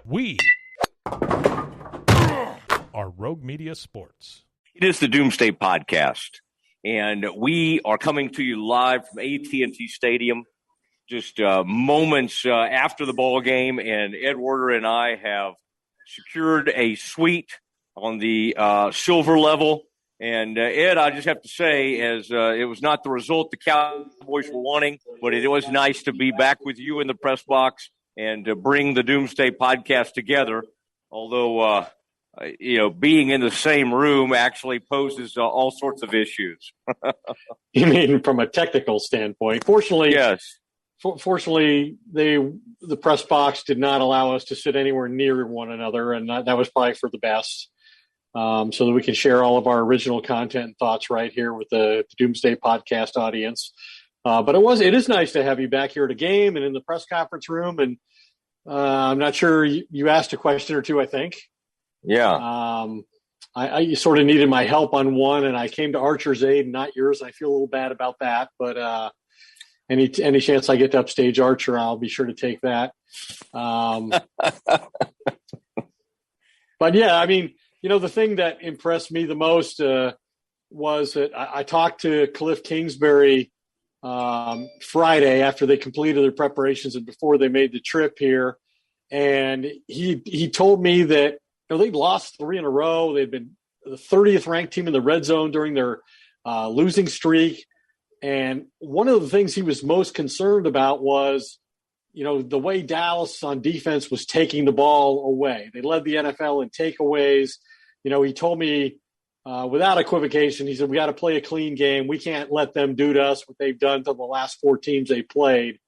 We are Rogue Media Sports. It is the Doomsday Podcast, and we are coming to you live from AT&T Stadium just moments after the ball game, and Ed Werder and I have secured a suite on the silver level. And, Ed, I just have to say, as it was not the result the Cowboys were wanting, but it was nice to be back with you in the press box and to bring the Doomsday Podcast together, although, being in the same room actually poses all sorts of issues. You mean from a technical standpoint? Fortunately, yes. Fortunately, the press box did not allow us to sit anywhere near one another, and that was probably for the best, so that we can share all of our original content and thoughts right here with the Doomsday Podcast audience. But it is nice to have you back here at a game and in the press conference room. And I'm not sure you asked a question or two, I think. Yeah. I sort of needed my help on one, and I came to Archer's aid, not yours. I feel a little bad about that, but any chance I get to upstage Archer, I'll be sure to take that. But yeah, I mean, the thing that impressed me the most was that I talked to Cliff Kingsbury Friday after they completed their preparations and before they made the trip here. And he told me that they'd lost 3 in a row. They'd been the 30th ranked team in the red zone during their losing streak. And one of the things he was most concerned about was, the way Dallas on defense was taking the ball away. They led the NFL in takeaways. He told me, without equivocation, he said, we got to play a clean game. We can't let them do to us what they've done to the last 4 teams they played.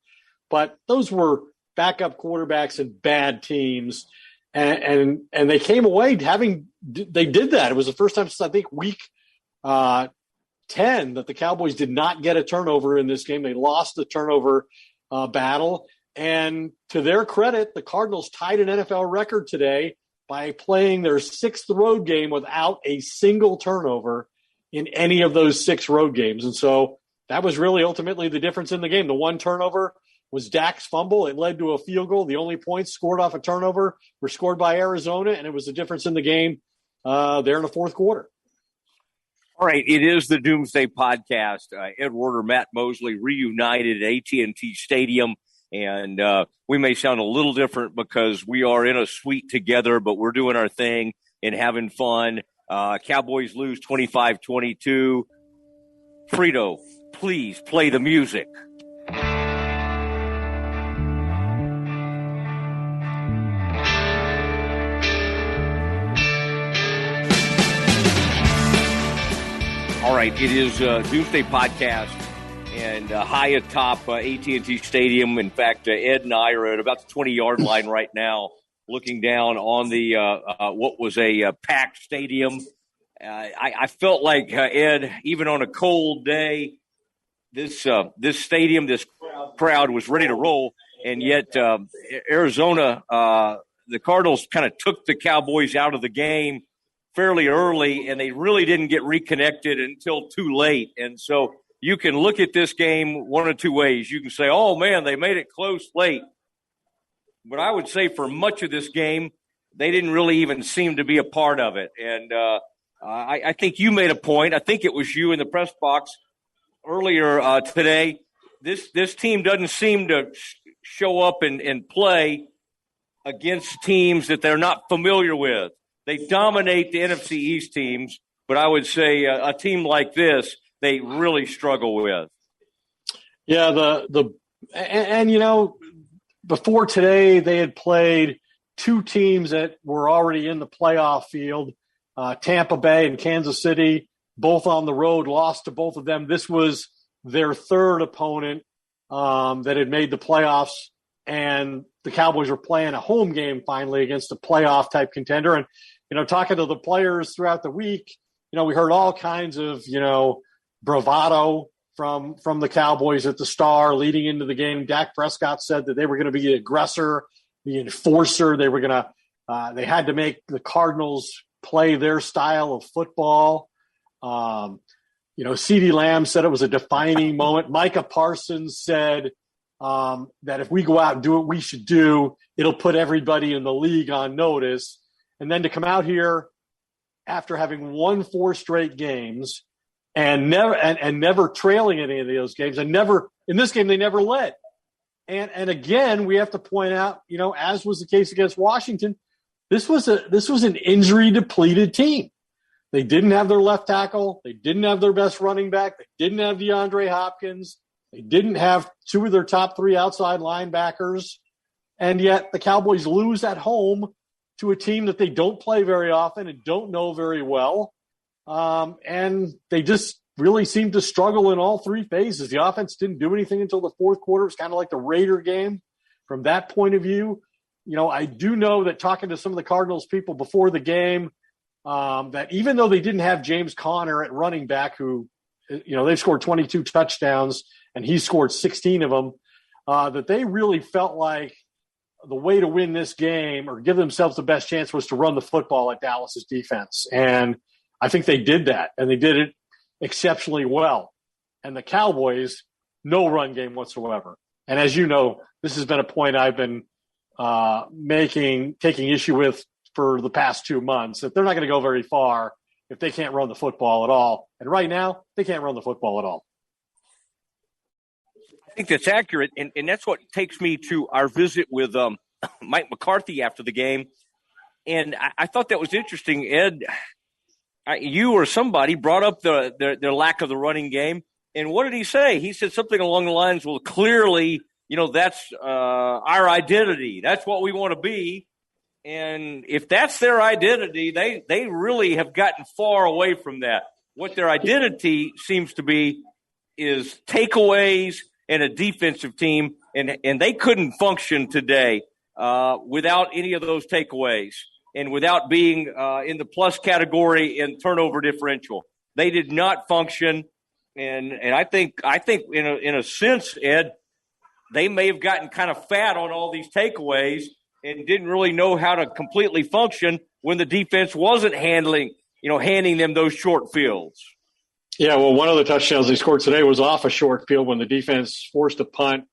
But those were backup quarterbacks and bad teams. And they came away they did that. It was the first time since, I think, week 10 that the Cowboys did not get a turnover in this game. They lost the turnover battle. And to their credit, the Cardinals tied an NFL record today by playing their 6th road game without a single turnover in any of those 6 road games. And so that was really ultimately the difference in the game. The one turnover was Dak's fumble. It led to a field goal. The only points scored off a turnover were scored by Arizona, and it was the difference in the game there in the 4th quarter. All right, it is the Doomsday Podcast. Ed Werder, Matt Mosley reunited at AT&T Stadium. And we may sound a little different because we are in a suite together, but we're doing our thing and having fun. Cowboys lose 25-22. Frito, please play the music. All right, it is Doomsday Podcast. And high atop AT&T Stadium. In fact, Ed and I are at about the 20-yard line right now, looking down on the what was a packed stadium. I felt like, Ed, even on a cold day, this stadium, this crowd was ready to roll. And yet Arizona, the Cardinals kind of took the Cowboys out of the game fairly early, and they really didn't get reconnected until too late. And so you can look at this game one of two ways. You can say, oh, man, they made it close late. But I would say for much of this game, they didn't really even seem to be a part of it. And I think you made a point. I think it was you in the press box earlier today. This team doesn't seem to show up and play against teams that they're not familiar with. They dominate the NFC East teams, but I would say a team like this, they really struggle with. Yeah, before today, they had played 2 teams that were already in the playoff field, Tampa Bay and Kansas City, both on the road, lost to both of them. This was their 3rd opponent that had made the playoffs, and the Cowboys were playing a home game finally against a playoff-type contender. And, talking to the players throughout the week, we heard all kinds of, bravado from the Cowboys at the Star leading into the game. Dak Prescott said that they were going to be the aggressor, the enforcer. They were going to they had to make the Cardinals play their style of football. CeeDee Lamb said it was a defining moment. Micah Parsons said that if we go out and do what we should do, it'll put everybody in the league on notice. And then to come out here after having won 4 straight games and never trailing any of those games, and never in this game they never led. And again, we have to point out, as was the case against Washington, this was an injury depleted team. They didn't have their left tackle. They didn't have their best running back. They didn't have DeAndre Hopkins. They didn't have 2 of their top 3 outside linebackers. And yet the Cowboys lose at home to a team that they don't play very often and don't know very well. And they just really seemed to struggle in all 3 phases. The offense didn't do anything until the fourth quarter. It was kind of like the Raider game from that point of view. I do know that talking to some of the Cardinals people before the game, that even though they didn't have James Conner at running back, who, they've scored 22 touchdowns and he scored 16 of them, that they really felt like the way to win this game or give themselves the best chance was to run the football at Dallas's defense. And I think they did that, and they did it exceptionally well. And the Cowboys, no run game whatsoever. And as you know, this has been a point I've been taking issue with for the past 2 months, that they're not going to go very far if they can't run the football at all. And right now, they can't run the football at all. I think that's accurate, and that's what takes me to our visit with Mike McCarthy after the game. And I thought that was interesting, Ed. You or somebody brought up their lack of the running game, and what did he say? He said something along the lines, well, clearly, that's our identity. That's what we want to be. And if that's their identity, they really have gotten far away from that. What their identity seems to be is takeaways and a defensive team, and they couldn't function today without any of those takeaways and without being in the plus category in turnover differential. They did not function, and I think in a sense, Ed, they may have gotten kind of fat on all these takeaways and didn't really know how to completely function when the defense wasn't handing them those short fields. Yeah, well, one of the touchdowns they scored today was off a short field when the defense forced a punt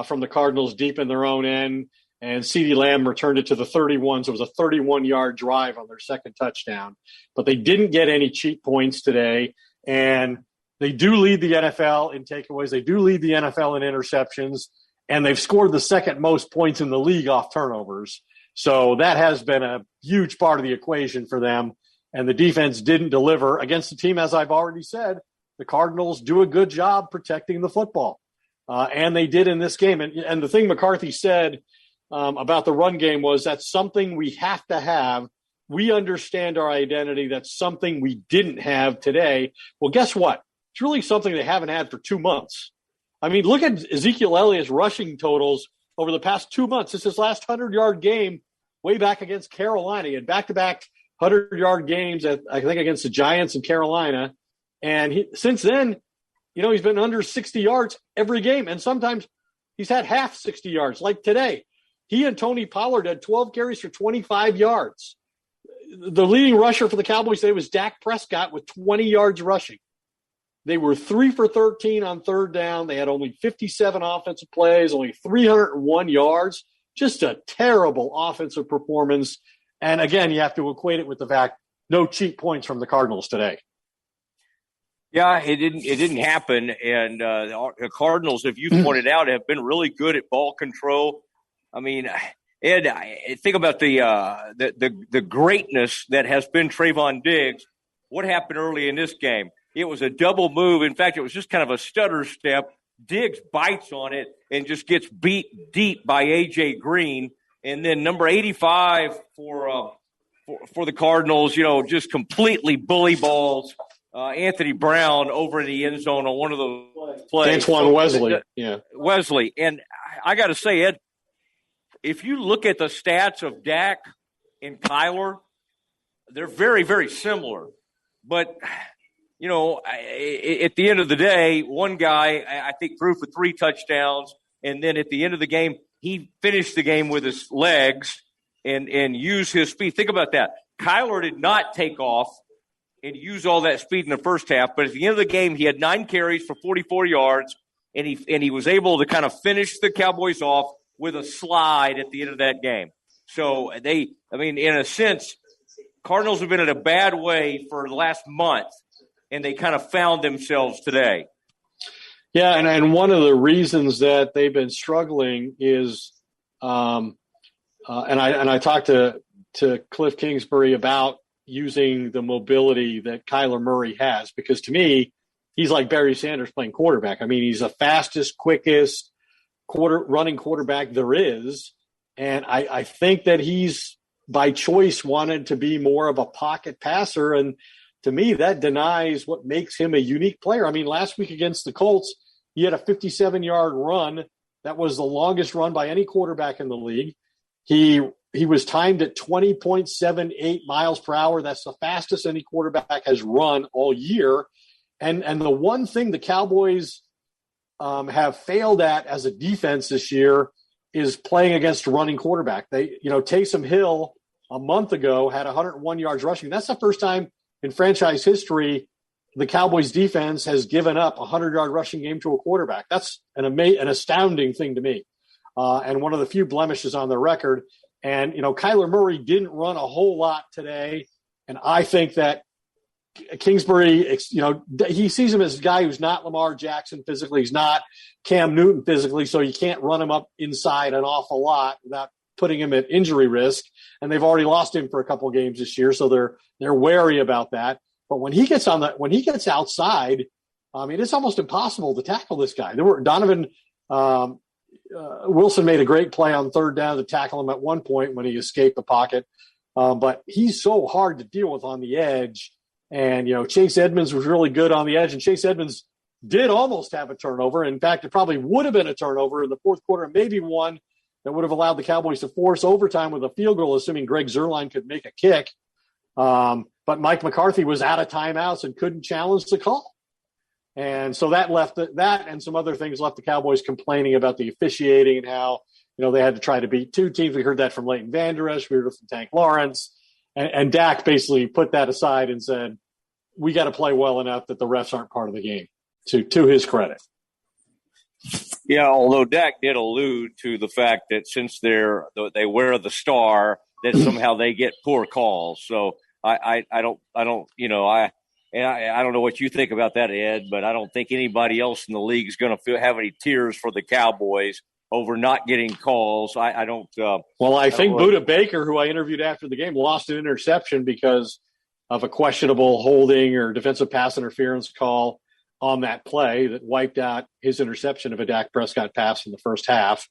from the Cardinals deep in their own end, and CeeDee Lamb returned it to the 31, so it was a 31-yard drive on their second touchdown. But they didn't get any cheap points today, and they do lead the NFL in takeaways. They do lead the NFL in interceptions, and they've scored the second most points in the league off turnovers. So that has been a huge part of the equation for them. And the defense didn't deliver against the team, as I've already said. The Cardinals do a good job protecting the football, and they did in this game. And the thing McCarthy said about the run game was that's something we have to have. We understand our identity. That's something we didn't have today. Well, guess what? It's really something they haven't had for 2 months. I mean, look at Ezekiel Elliott's rushing totals over the past 2 months. It's his last 100-yard game way back against Carolina. He had back-to-back 100-yard games, I think, against the Giants and Carolina. And since then, he's been under 60 yards every game. And sometimes he's had half 60 yards, like today. He and Tony Pollard had 12 carries for 25 yards. The leading rusher for the Cowboys today was Dak Prescott with 20 yards rushing. They were 3 for 13 on third down. They had only 57 offensive plays, only 301 yards. Just a terrible offensive performance. And again, you have to equate it with the fact no cheap points from the Cardinals today. Yeah, it didn't happen. And the Cardinals, if you pointed out, have been really good at ball control. I mean, Ed, think about the greatness that has been Trayvon Diggs. What happened early in this game? It was a double move. In fact, it was just kind of a stutter step. Diggs bites on it and just gets beat deep by A.J. Green. And then number 85 for the Cardinals, just completely bully balls Anthony Brown over in the end zone on one of those plays. Antoine Wesley. Yeah. Wesley. And I got to say, Ed, if you look at the stats of Dak and Kyler, they're very, very similar. But, at the end of the day, one guy, I think, threw for 3 touchdowns. And then at the end of the game, he finished the game with his legs and used his speed. Think about that. Kyler did not take off and use all that speed in the first half, but at the end of the game, he had 9 carries for 44 yards, and he was able to kind of finish the Cowboys off with a slide at the end of that game. So in a sense, Cardinals have been in a bad way for the last month, and they kind of found themselves today. Yeah, and one of the reasons that they've been struggling is, and I talked to Cliff Kingsbury about using the mobility that Kyler Murray has, because to me, he's like Barry Sanders playing quarterback. I mean, he's the fastest, quickest running quarterback there is, and I think that he's by choice wanted to be more of a pocket passer, and to me, that denies what makes him a unique player. I mean, last week against the Colts, he had a 57-yard run. That was the longest run by any quarterback in the league. He was timed at 20.78 miles per hour. That's the fastest any quarterback has run all year. And the one thing the Cowboys have failed at as a defense this year is playing against a running quarterback. Taysom Hill a month ago had 101 yards rushing. That's the first time in franchise history the Cowboys defense has given up a 100-yard rushing game to a quarterback. That's an astounding thing to me, and one of the few blemishes on their record. And, Kyler Murray didn't run a whole lot today, and I think that Kingsbury, he sees him as a guy who's not Lamar Jackson physically. He's not Cam Newton physically, so you can't run him up inside an awful lot without putting him at injury risk. And they've already lost him for a couple of games this year, so they're wary about that. But when he gets outside, I mean, it's almost impossible to tackle this guy. Donovan Wilson made a great play on third down to tackle him at one point when he escaped the pocket. But he's so hard to deal with on the edge. And, Chase Edmonds was really good on the edge, and Chase Edmonds did almost have a turnover. In fact, it probably would have been a turnover in the fourth quarter, maybe one that would have allowed the Cowboys to force overtime with a field goal, assuming Greg Zuerlein could make a kick. But Mike McCarthy was out of timeouts and couldn't challenge the call. And so that and some other things left the Cowboys complaining about the officiating and how, they had to try to beat two teams. We heard that from Leighton Vander Esch. We heard it from Tank Lawrence. And Dak basically put that aside and said, we got to play well enough that the refs aren't part of the game, to his credit. Yeah, although Dak did allude to the fact that since they wear the star, that somehow they get poor calls. So I don't know what you think about that, Ed, but I don't think anybody else in the league is going to have any tears for the Cowboys over not getting calls. I think Budda Baker, who I interviewed after the game, lost an interception because of a questionable holding or defensive pass interference call on that play that wiped out his interception of a Dak Prescott pass in the first half.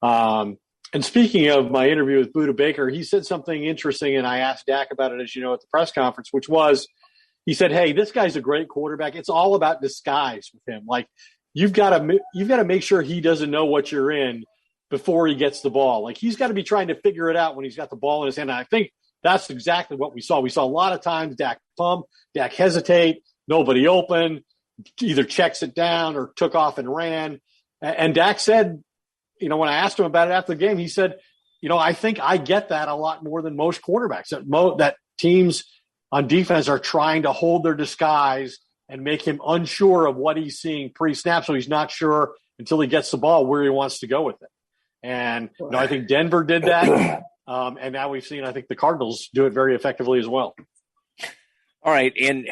And speaking of my interview with Budda Baker, he said something interesting, and I asked Dak about it, as you know, at the press conference, which was, he said, hey, this guy's a great quarterback. It's all about disguise with him. Like, you've got to make sure he doesn't know what you're in before he gets the ball. Like, he's got to be trying to figure it out when he's got the ball in his hand. And I think that's exactly what we saw. We saw a lot of times Dak pump, Dak hesitate, nobody open, either checks it down or took off and ran. And Dak said, when I asked him about it after the game, he said, I think I get that a lot more than most quarterbacks, that teams on defense are trying to hold their disguise and make him unsure of what he's seeing pre-snap, so he's not sure until he gets the ball where he wants to go with it. And I think Denver did that, and now we've seen, I think, the Cardinals do it very effectively as well. All right, and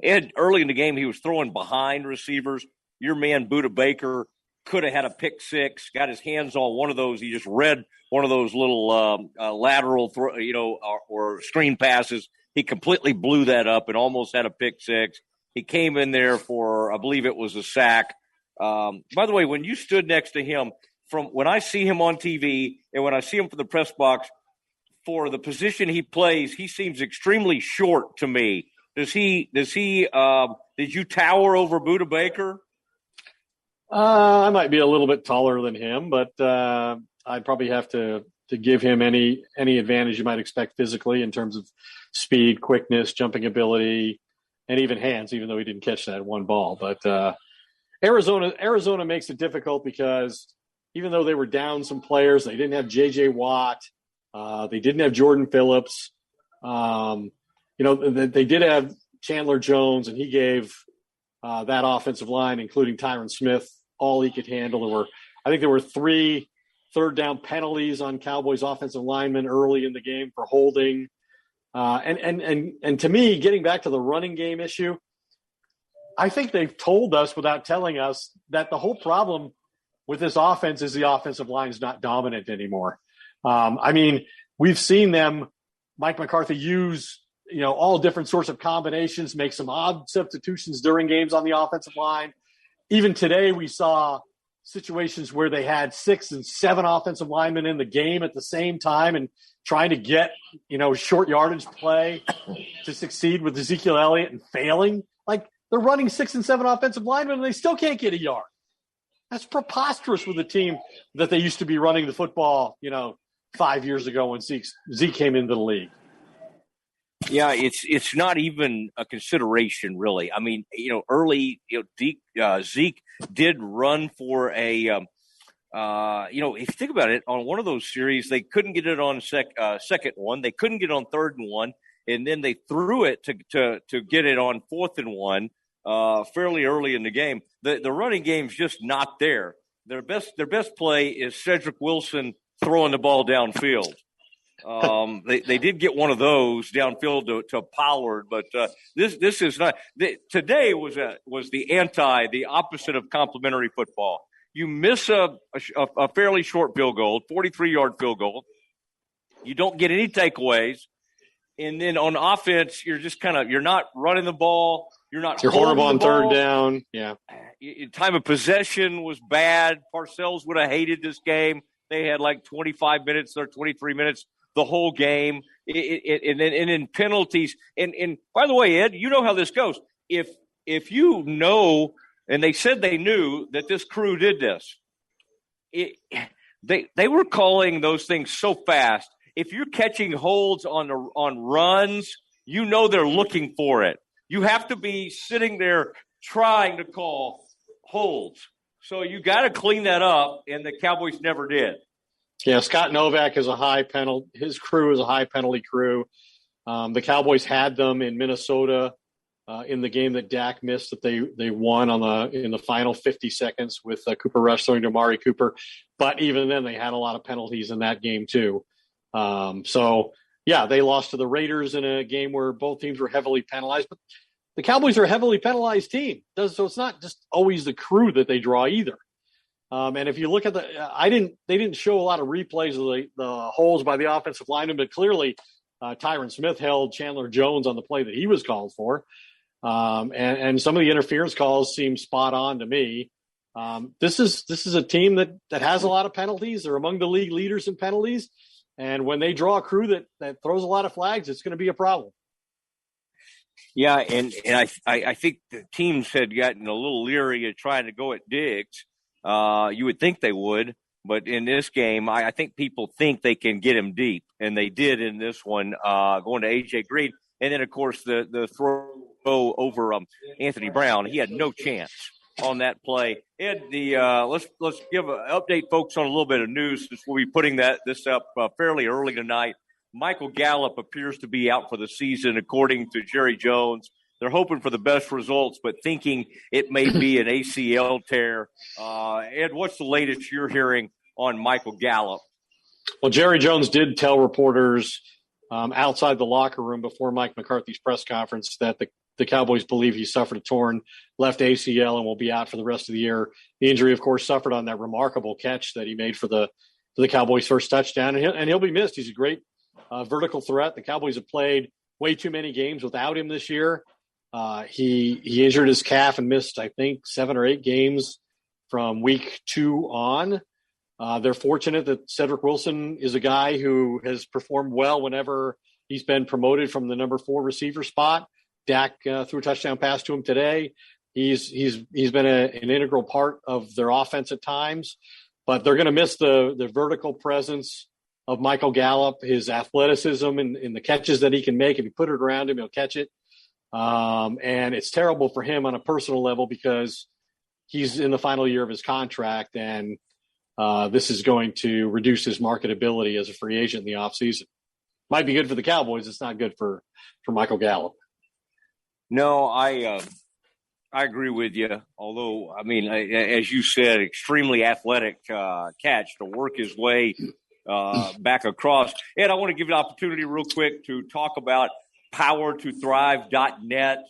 Ed, early in the game, he was throwing behind receivers. Your man, Budda Baker, could have had a pick six, got his hands on one of those. He just read one of those little lateral or screen passes. He completely blew that up and almost had a pick six. He came in there for, I believe it was a sack. By the way, when you stood next to him, from when I see him on TV and when I see him for the press box, for the position he plays, he seems extremely short to me. Did you tower over Budda Baker? I might be a little bit taller than him, but I'd probably have to give him any advantage you might expect physically in terms of speed, quickness, jumping ability, and even hands, even though he didn't catch that one ball. But Arizona makes it difficult because even though they were down some players, they didn't have J.J. Watt. They didn't have Jordan Phillips. They did have Chandler Jones, and he gave that offensive line, including Tyron Smith, all he could handle. I think there were 3 third-down penalties on Cowboys offensive linemen early in the game for holding. And to me, getting back to the running game issue, I think they've told us without telling us that the whole problem with this offense is the offensive line is not dominant anymore. We've seen them, Mike McCarthy, use all different sorts of combinations, make some odd substitutions during games on the offensive line. Even today, we saw situations where they had 6 and 7 offensive linemen in the game at the same time and trying to get, short yardage play to succeed with Ezekiel Elliott and failing. Like, they're running 6 and 7 offensive linemen and they still can't get a yard. That's preposterous with the team that they used to be running the football, 5 years ago when Zeke came into the league. Yeah, it's not even a consideration, really. I mean, early, Zeke did run for a, if you think about it, on one of those series, they couldn't get it on second one, they couldn't get it on 3rd and 1, and then they threw it to get it on 4th and 1, fairly early in the game. The running game's just not there. Their best play is Cedric Wilson throwing the ball downfield. They did get one of those downfield to Pollard, but this is not. Today was the opposite of complimentary football. You miss a fairly short field goal, 43-yard field goal. You don't get any takeaways, and then on offense, you're just you're not running the ball. You're horrible on 3rd down. Yeah. Time of possession was bad. Parcells would have hated this game. They had like 25 minutes or 23 minutes the whole game, and then penalties. And by the way, Ed, you know how this goes. If you know, and they said they knew that this crew did this, they were calling those things so fast. If you're catching holds on runs, they're looking for it. You have to be sitting there trying to call holds. So you got to clean that up, and the Cowboys never did. Yeah, Scott Novak is a high penalty. His crew is a high penalty crew. The Cowboys had them in Minnesota in the game that Dak missed that they won in the final 50 seconds with Cooper Rush throwing to Amari Cooper. But even then, they had a lot of penalties in that game too. They lost to the Raiders in a game where both teams were heavily penalized. But the Cowboys are a heavily penalized team, so it's not just always the crew that they draw either. And if you look at they didn't show a lot of replays of the holes by the offensive lineman, but clearly Tyron Smith held Chandler Jones on the play that he was called for. And some of the interference calls seem spot on to me. This is a team that has a lot of penalties. They're among the league leaders in penalties. And when they draw a crew that throws a lot of flags, it's going to be a problem. Yeah, and I think the teams had gotten a little leery of trying to go at Diggs. You would think they would, but in this game, I think people think they can get him deep, and they did in this one, going to A.J. Green. And then, of course, the throw over Anthony Brown, he had no chance on that play. Ed, let's give an update, folks, on a little bit of news since we'll be putting this up fairly early tonight. Michael Gallup appears to be out for the season, according to Jerry Jones. They're hoping for the best results, but thinking it may be an ACL tear. Ed, what's the latest you're hearing on Michael Gallup? Well, Jerry Jones did tell reporters outside the locker room before Mike McCarthy's press conference that the Cowboys believe he suffered a torn left ACL and will be out for the rest of the year. The injury, of course, suffered on that remarkable catch that he made for the Cowboys' first touchdown, and he'll be missed. He's a great vertical threat. The Cowboys have played way too many games without him this year. He injured his calf and missed, I think, 7 or 8 games from week 2 on. They're fortunate that Cedric Wilson is a guy who has performed well whenever he's been promoted from the number 4 receiver spot. Dak threw a touchdown pass to him today. He's been an integral part of their offense at times, but they're going to miss the vertical presence of Michael Gallup, his athleticism and the catches that he can make. If you put it around him, he'll catch it. And it's terrible for him on a personal level because he's in the final year of his contract, and this is going to reduce his marketability as a free agent in the offseason. Might be good for the Cowboys. It's not good for Michael Gallup. No, I I agree with you. Although, I mean, as you said, extremely athletic catch to work his way back across. Ed, I want to give you an opportunity real quick to talk about powertothrive.net.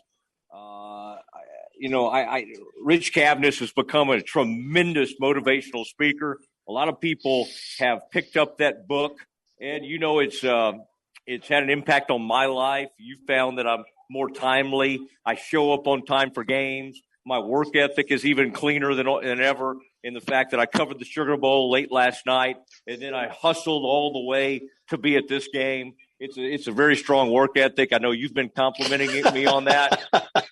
Rich Cavness has become a tremendous motivational speaker. A lot of people have picked up that book, and it's had an impact on my life. You found that I'm more timely. I show up on time for games. My work ethic is even cleaner than ever in the fact that I covered the Sugar Bowl late last night, and then I hustled all the way to be at this game. It's a very strong work ethic. I know you've been complimenting me on that.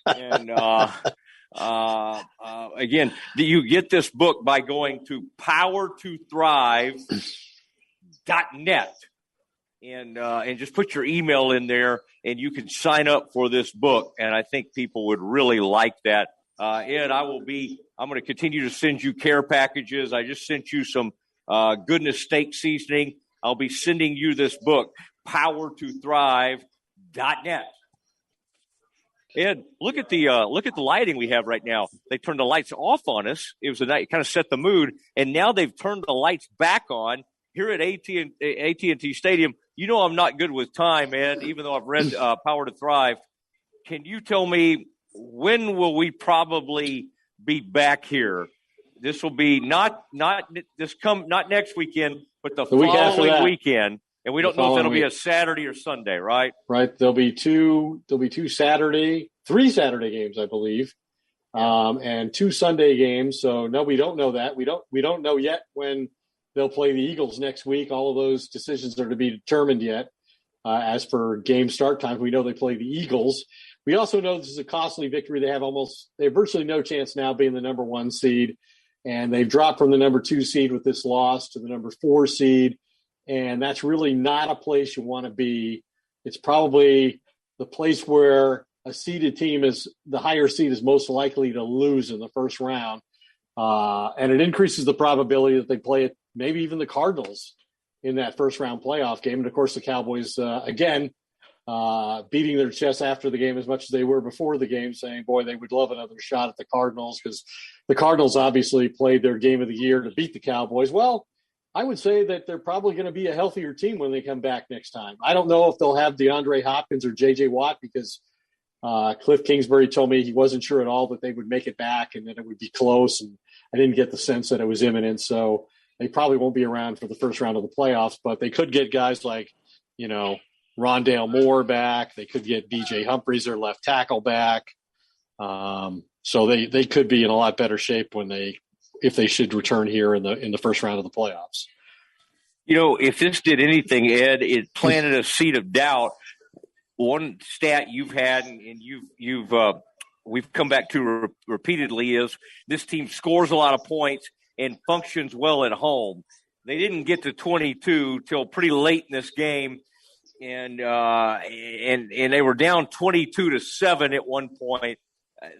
And again, you get this book by going to powertothrive.net. And just put your email in there, and you can sign up for this book. And I think people would really like that. Ed, I'm going to continue to send you care packages. I just sent you some goodness steak seasoning. I'll be sending you this book, powertothrive.net. Ed, look at the lighting we have right now. They turned the lights off on us. It was a night, kind of set the mood, and now they've turned the lights back on here at AT&T Stadium. I'm not good with time, Ed, even though I've read Power to Thrive. Can you tell me when will we probably be back here? This will be not next weekend, but the following weekend. And we don't know if it'll be a Saturday or Sunday, right? Right. There'll be three Saturday games, I believe, and 2 Sunday games. So no, we don't know that. We don't know yet when they'll play the Eagles next week. All of those decisions are to be determined yet. As for game start time, we know they play the Eagles. We also know this is a costly victory. They have virtually no chance now being the number 1 seed, and they've dropped from the number 2 seed with this loss to the number 4 seed. And that's really not a place you want to be. It's probably the place where a seeded team the higher seed is most likely to lose in the first round. And it increases the probability that they play it, maybe even the Cardinals in that first round playoff game. And of course, the Cowboys, beating their chests after the game as much as they were before the game, saying, boy, they would love another shot at the Cardinals, because the Cardinals obviously played their game of the year to beat the Cowboys. Well, I would say that they're probably going to be a healthier team when they come back next time. I don't know if they'll have DeAndre Hopkins or J.J. Watt, because Cliff Kingsbury told me he wasn't sure at all that they would make it back and that it would be close. And I didn't get the sense that it was imminent. So they probably won't be around for the first round of the playoffs, but they could get guys like, Rondale Moore back. They could get B.J. Humphries, their left tackle, back. So they could be in a lot better shape if they should return here in the first round of the playoffs. If this did anything, Ed, it planted a seed of doubt. One stat you've had, and we've come back to repeatedly, is this team scores a lot of points and functions well at home. They didn't get to 22 till pretty late in this game, and they were down 22-7 at one point.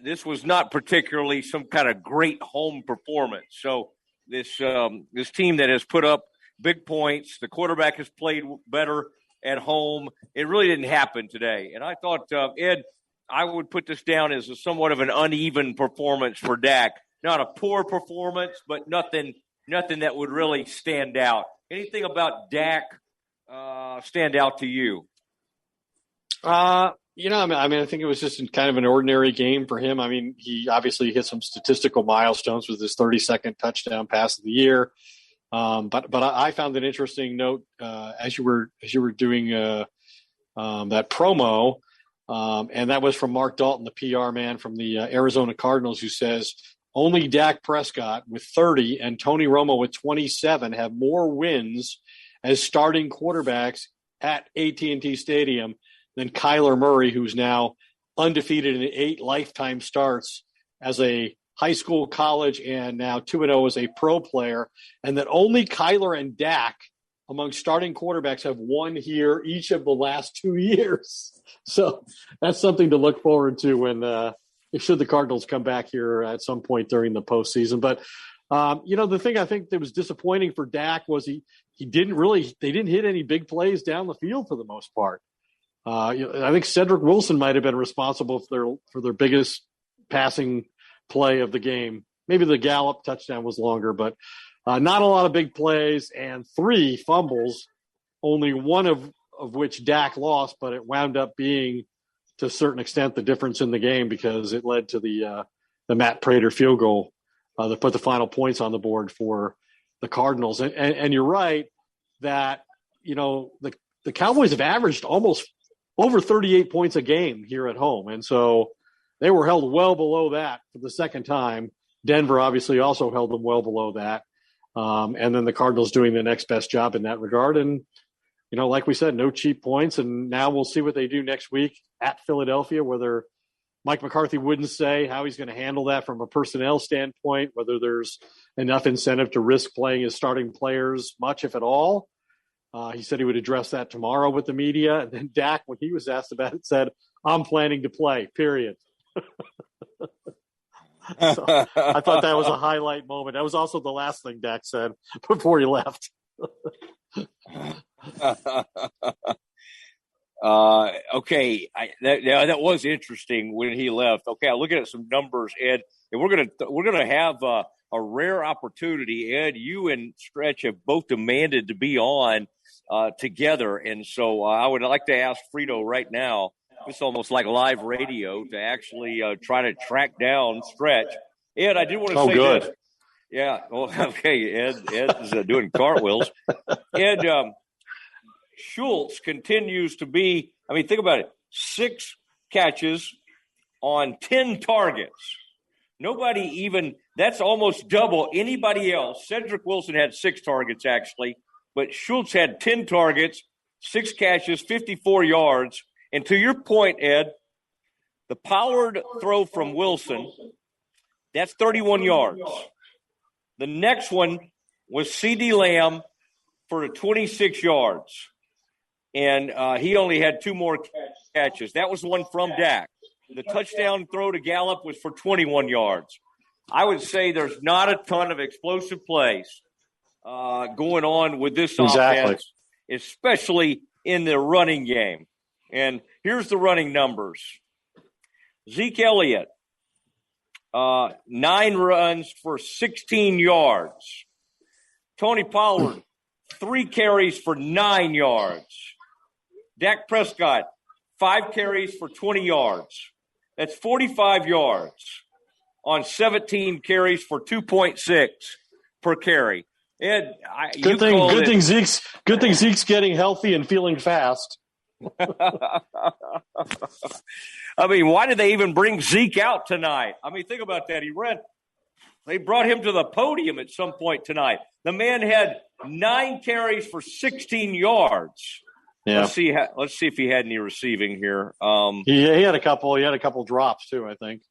This was not particularly some kind of great home performance. So this team that has put up big points, the quarterback has played better at home. It really didn't happen today. And I thought, Ed, I would put this down as somewhat of an uneven performance for Dak. Not a poor performance, but nothing that would really stand out. Anything about Dak stand out to you? I think it was just kind of an ordinary game for him. I mean, he obviously hit some statistical milestones with his 32nd touchdown pass of the year. But I found an interesting note as you were doing that promo, and that was from Mark Dalton, the PR man from the Arizona Cardinals, who says only Dak Prescott with 30 and Tony Romo with 27 have more wins as starting quarterbacks at AT&T Stadium than Kyler Murray, who's now undefeated in 8 lifetime starts as a high school, college, and now 2-0 as a pro player, and that only Kyler and Dak among starting quarterbacks have won here each of the last 2 years. So that's something to look forward to when should the Cardinals come back here at some point during the postseason. But the thing I think that was disappointing for Dak was they didn't hit any big plays down the field for the most part. I think Cedric Wilson might have been responsible for their biggest passing play of the game. Maybe the Gallup touchdown was longer, but not a lot of big plays and 3 fumbles, only one of which Dak lost, but it wound up being, to a certain extent, the difference in the game because it led to the Matt Prater field goal that put the final points on the board for the Cardinals. And you're right that, the Cowboys have averaged almost over 38 points a game here at home. And so they were held well below that for the second time. Denver obviously also held them well below that. And then the Cardinals doing the next best job in that regard. And, like we said, no cheap points. And now we'll see what they do next week at Philadelphia, whether Mike McCarthy wouldn't say how he's going to handle that from a personnel standpoint, whether there's enough incentive to risk playing his starting players much, if at all. He said he would address that tomorrow with the media. And then Dak, when he was asked about it, said, I'm planning to play, period. So I thought that was a highlight moment. That was also the last thing Dak said before he left. Okay, that was interesting when he left. Okay, I'm looking at some numbers, Ed, and we're gonna have a rare opportunity. Ed, you and Stretch have both demanded to be on together, and so I would like to ask Frito right now. It's almost like live radio to actually try to track down Stretch. Ed, I did want to say good. This. Yeah. Well, okay. Ed is doing cartwheels. Ed, Schultz continues to be, think about it, 6 catches on 10 targets. Nobody even, that's almost double anybody else. Cedric Wilson had 6 targets, actually, but Schultz had 10 targets, 6 catches, 54 yards. And to your point, Ed, the Pollard throw from Wilson, that's 31 yards. The next one was CeeDee Lamb for 26 yards. And he only had 2 more catches. That was the one from Dak. The touchdown throw to Gallup was for 21 yards. I would say there's not a ton of explosive plays going on with this offense, especially in the running game. And here's the running numbers. Zeke Elliott, 9 runs for 16 yards. Tony Pollard, 3 carries for 9 yards. Dak Prescott, 5 carries for 20 yards. That's 45 yards on 17 carries for 2.6 per carry. Ed, good thing Zeke's getting healthy and feeling fast. Why did they even bring Zeke out tonight? Think about that. They brought him to the podium at some point tonight. The man had 9 carries for 16 yards. Yeah. Let's see if he had any receiving here. He had a couple. He had a couple drops too, I think.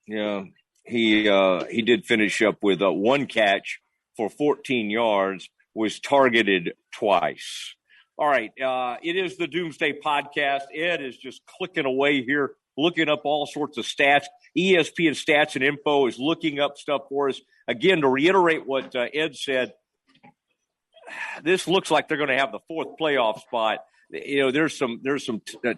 Yeah, he did finish up with 1 catch for 14 yards. Was targeted twice. All right, it is the Doomsday Podcast. Ed is just clicking away here, looking up all sorts of stats. ESPN Stats and Info is looking up stuff for us. Again, to reiterate what Ed said, this looks like they're going to have the 4th playoff spot. There's some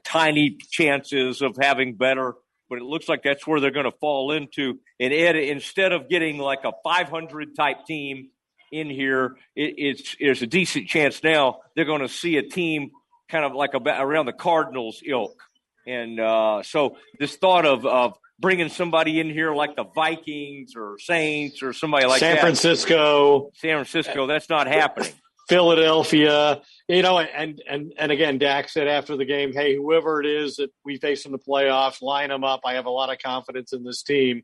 tiny chances of having better, but it looks like that's where they're going to fall into. And Ed, instead of getting like a 500 type team in here, there's a decent chance now they're going to see a team kind of like around the Cardinals ilk. And so this thought of bringing somebody in here like the Vikings or Saints or somebody like San Francisco, that's not happening. Philadelphia, and again, Dak said after the game, hey, whoever it is that we face in the playoffs, line them up. I have a lot of confidence in this team.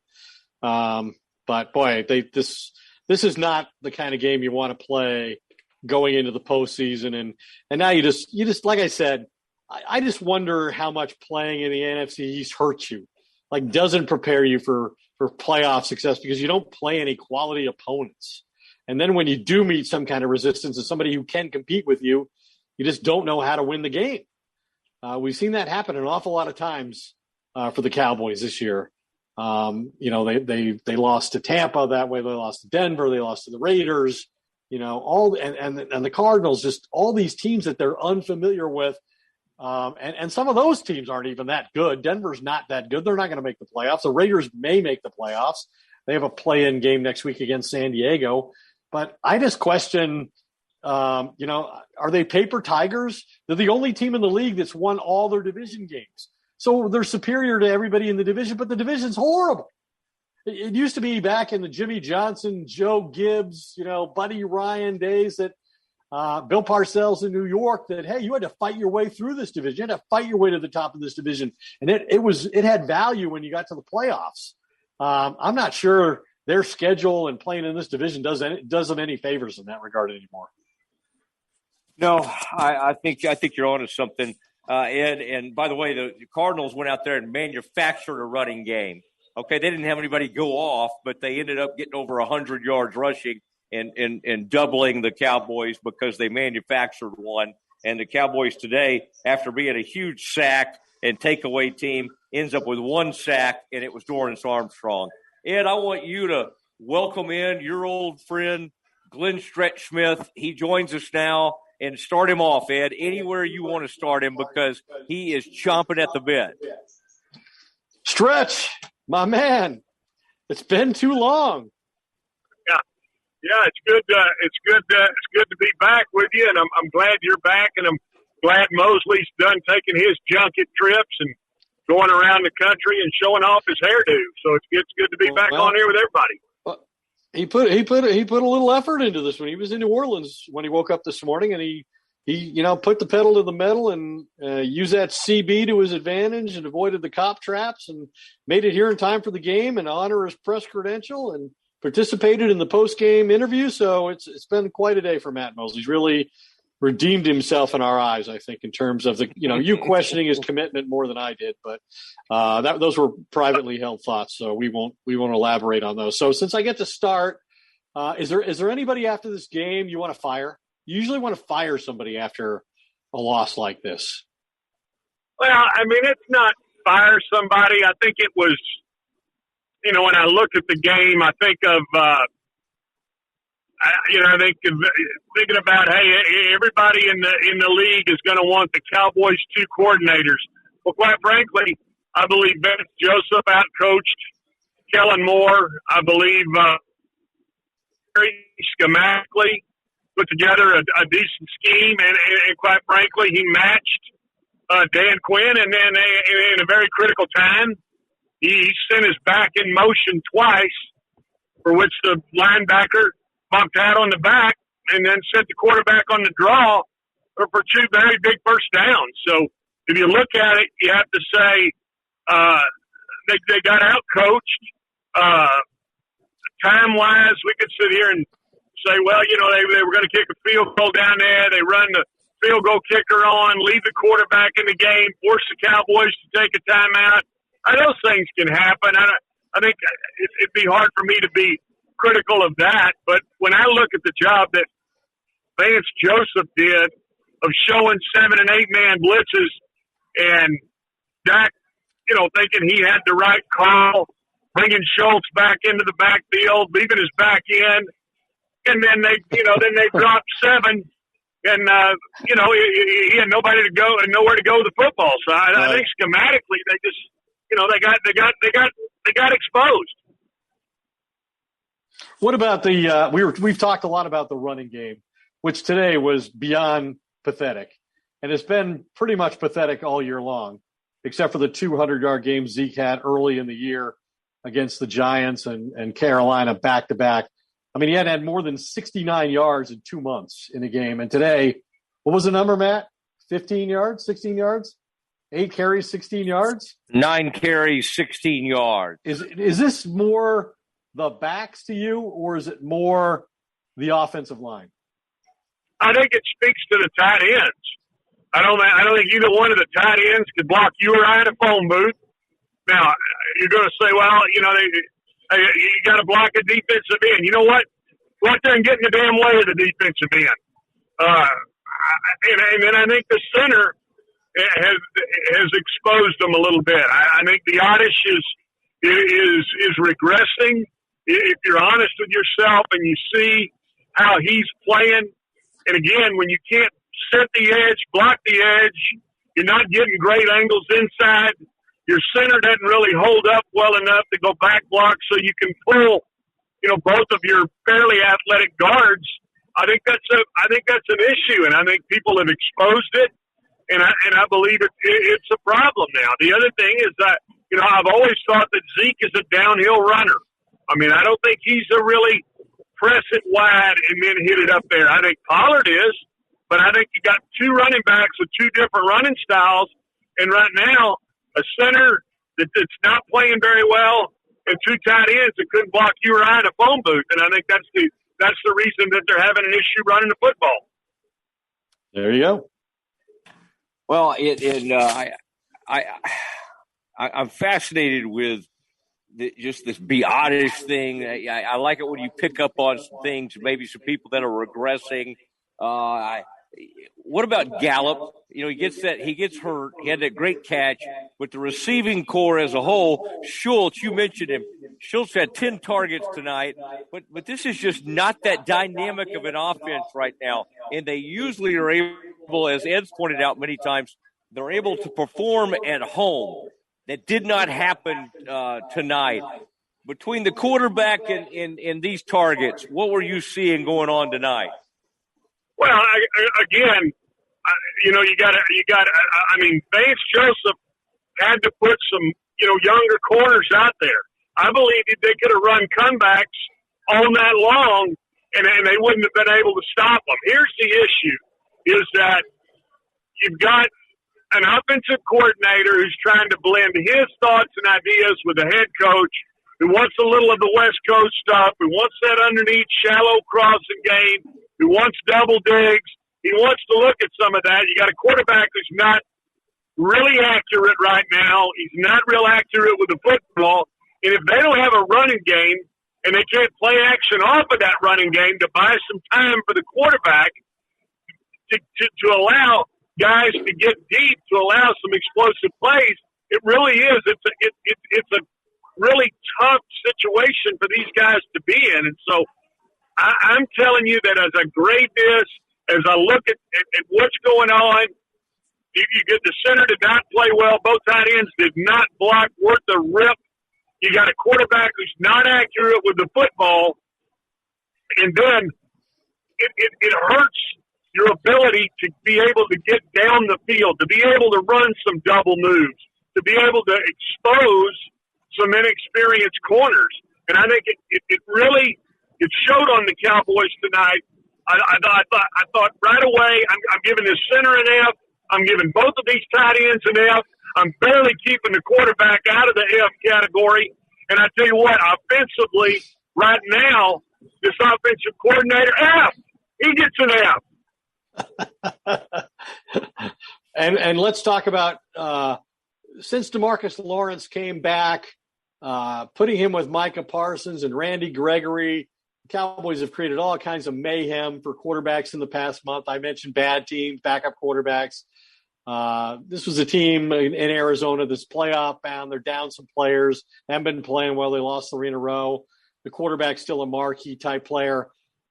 But boy, this is not the kind of game you want to play going into the postseason. And now you just like I said, I just wonder how much playing in the NFC East hurts you, like doesn't prepare you for playoff success because you don't play any quality opponents. And then when you do meet some kind of resistance and somebody who can compete with you, you just don't know how to win the game. We've seen that happen an awful lot of times for the Cowboys this year. They lost to Tampa that way. They lost to Denver. They lost to the Raiders. And the Cardinals. Just all these teams that they're unfamiliar with. And some of those teams aren't even that good. Denver's not that good. They're not going to make the playoffs. The Raiders may make the playoffs. They have a play-in game next week against San Diego. But I just question, are they paper tigers? They're the only team in the league that's won all their division games. So they're superior to everybody in the division, but the division's horrible. It used to be back in the Jimmy Johnson, Joe Gibbs, Buddy Ryan days that Bill Parcells in New York that, hey, you had to fight your way through this division. You had to fight your way to the top of this division. And it had value when you got to the playoffs. I'm not sure their schedule and playing in this division does them any favors in that regard anymore. No, I think you're onto something, Ed. And by the way, the Cardinals went out there and manufactured a running game. Okay, they didn't have anybody go off, but they ended up getting over 100 yards rushing and doubling the Cowboys because they manufactured one. And the Cowboys today, after being a huge sack and takeaway team, ends up with one sack, and it was Dorrance Armstrong. Ed, I want you to welcome in your old friend, Glenn Stretch Smith. He joins us now, and start him off, Ed, anywhere you want to start him because he is chomping at the bit. Stretch, my man, it's been too long. Yeah, it's good. It's good to be back with you, and I'm glad you're back, and I'm glad Mosley's done taking his junket trips and going around the country and showing off his hairdo. So it's good to be back on here with everybody. He put a little effort into this when he was in New Orleans when he woke up this morning, and he put the pedal to the metal and used that CB to his advantage and avoided the cop traps and made it here in time for the game and honor his press credential and participated in the post-game interview. So it's been quite a day for Matt Mosley. He's really redeemed himself in our eyes, I think, in terms of you questioning his commitment more than I did, but those were privately held thoughts, so we won't elaborate on those. So since I get to start, is there anybody after this game you want to fire? You usually want to fire somebody after a loss like this. Well, I mean, it's not fire somebody. I think it was, when I look at the game, I think of, thinking about, hey, everybody in the league is going to want the Cowboys' two coordinators. Well, quite frankly, I believe Ben Joseph outcoached Kellen Moore. I believe very schematically put together a decent scheme, and quite frankly, he matched Dan Quinn, and then in a very critical time, he sent his back in motion twice, for which the linebacker bumped out on the back and then sent the quarterback on the draw for two very big first downs. So if you look at it, you have to say they got out-coached. Time-wise, we could sit here and say, well, they were going to kick a field goal down there. They run the field goal kicker on, leave the quarterback in the game, force the Cowboys to take a timeout. Those things can happen. I think it'd be hard for me to be critical of that. But when I look at the job that Vance Joseph did of showing 7- and 8-man blitzes and Dak, thinking he had the right call, bringing Schultz back into the backfield, leaving his back end, and then they dropped 7, and he had nobody to go and nowhere to go with the football. So I think schematically they just they got exposed. What about we've talked a lot about the running game, which today was beyond pathetic, and it's been pretty much pathetic all year long, except for the 200-yard game Zeke had early in the year against the Giants and Carolina back-to-back. I mean, he had more than 69 yards in 2 months in a game. And today, what was the number, Matt? 15 yards, 16 yards? 8 carries, 16 yards? 9 carries, 16 yards. Is this more the backs to you, or is it more the offensive line? I think it speaks to the tight ends. I don't think either one of the tight ends could block you or I in a phone booth. Now, you're going to say, well, you got to block a defensive end. You know what? Go out there and get in the damn way of the defensive end. And then I think the center has exposed them a little bit. I think the Oddish is regressing. If you're honest with yourself and you see how he's playing, and again, when you can't set the edge, block the edge, You're not getting great angles inside. Your center doesn't really hold up well enough to go back block so you can pull, both of your fairly athletic guards. I think that's an issue, and I think people have exposed it, and I believe it's a problem now. The other thing is that, I've always thought that Zeke is a downhill runner. I mean, I don't think he's a really press it wide and then hit it up there. I think Pollard is, but I think you got two running backs with two different running styles, and right now a center that's not playing very well and two tight ends that couldn't block you or I in a phone booth, and I think that's the reason that they're having an issue running the football. There you go. Well, I'm fascinated with just this be honest thing. I like it when you pick up on some things, maybe some people that are regressing. What about Gallup? He gets hurt. He had that great catch. With the receiving core as a whole, Schultz, you mentioned him. Schultz had 10 targets tonight, but this is just not that dynamic of an offense right now. And they usually are able, as Ed's pointed out many times, they're able to perform at home. That did not happen tonight. Between the quarterback and these targets, what were you seeing going on tonight? Well, again, you got. I mean, Vance Joseph had to put some, younger corners out there. I believe they could have run comebacks all night long, and they wouldn't have been able to stop them. Here's the issue: is that you've got an offensive coordinator who's trying to blend his thoughts and ideas with the head coach, who wants a little of the West Coast stuff, who wants that underneath shallow crossing game, who wants double digs. He wants to look at some of that. You got a quarterback who's not really accurate right now. He's not real accurate with the football. And if they don't have a running game and they can't play action off of that running game to buy some time for the quarterback to allow guys to get deep, to allow some explosive plays, it really is. It's a really tough situation for these guys to be in. And so I'm telling you that as I grade this, as I look at what's going on, you get the center did not play well. Both tight ends did not block worth the rip. You got a quarterback who's not accurate with the football. And then it hurts your ability to be able to get down the field, to be able to run some double moves, to be able to expose some inexperienced corners. And I think it really showed on the Cowboys tonight. I thought right away, I'm giving this center an F. I'm giving both of these tight ends an F. I'm barely keeping the quarterback out of the F category. And I tell you what, offensively, right now, this offensive coordinator, F. He gets an F. And let's talk about since DeMarcus Lawrence came back, putting him with Micah Parsons and Randy Gregory, Cowboys have created all kinds of mayhem for quarterbacks in the past month. I mentioned bad teams, backup quarterbacks. This was a team in Arizona that's playoff bound. They're down some players. Haven't been playing well. They lost 3 in a row. The quarterback's still a marquee type player.